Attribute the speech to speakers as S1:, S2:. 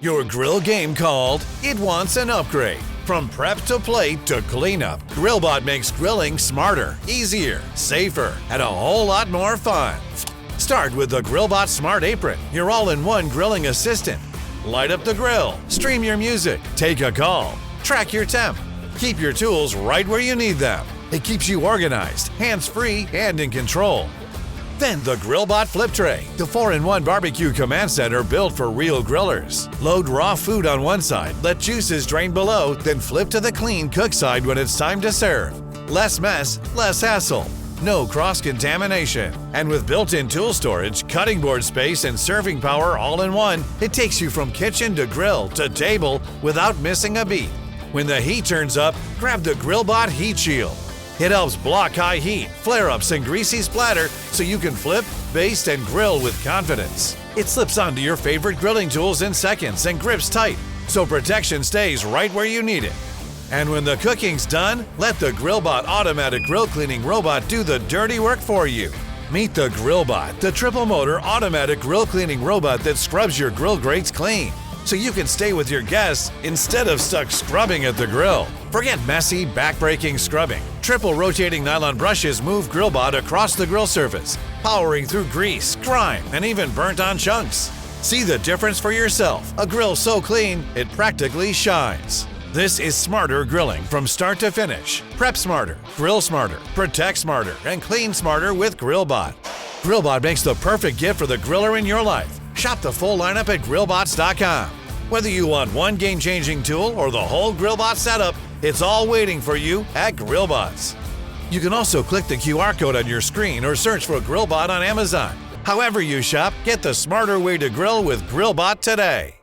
S1: Your grill game called, it wants an upgrade. From prep to plate to cleanup, Grillbot makes grilling smarter, easier, safer, and a whole lot more fun. Start with the Grillbot Smart Apron, your all-in-one grilling assistant. Light up the grill, stream your music, take a call, track your temp. Keep your tools right where you need them. It keeps you organized, hands-free, and in control. Then the Grillbot Flip Tray, the 4-in-1 barbecue command center built for real grillers. Load raw food on one side, let juices drain below, then flip to the clean cook side when it's time to serve. Less mess, less hassle. No cross-contamination. And with built-in tool storage, cutting board space, and serving power all in one, it takes you from kitchen to grill to table without missing a beat. When the heat turns up, grab the Grillbot Heat Shield. It helps block high heat, flare-ups, and greasy splatter so you can flip, baste, and grill with confidence. It slips onto your favorite grilling tools in seconds and grips tight, so protection stays right where you need it. And when the cooking's done, let the Grillbot automatic grill cleaning robot do the dirty work for you. Meet the Grillbot, the triple-motor automatic grill cleaning robot that scrubs your grill grates clean, so you can stay with your guests instead of stuck scrubbing at the grill. Forget messy, back-breaking scrubbing. Triple rotating nylon brushes move Grillbot across the grill surface, powering through grease, grime, and even burnt-on chunks. See the difference for yourself. A grill so clean, it practically shines. This is smarter grilling from start to finish. Prep smarter, grill smarter, protect smarter, and clean smarter with Grillbot. Grillbot makes the perfect gift for the griller in your life. Shop the full lineup at grillbots.com. Whether you want one game-changing tool or the whole Grillbot setup, it's all waiting for you at Grillbots. You can also click the QR code on your screen or search for Grillbot on Amazon. However you shop, get the smarter way to grill with Grillbot today.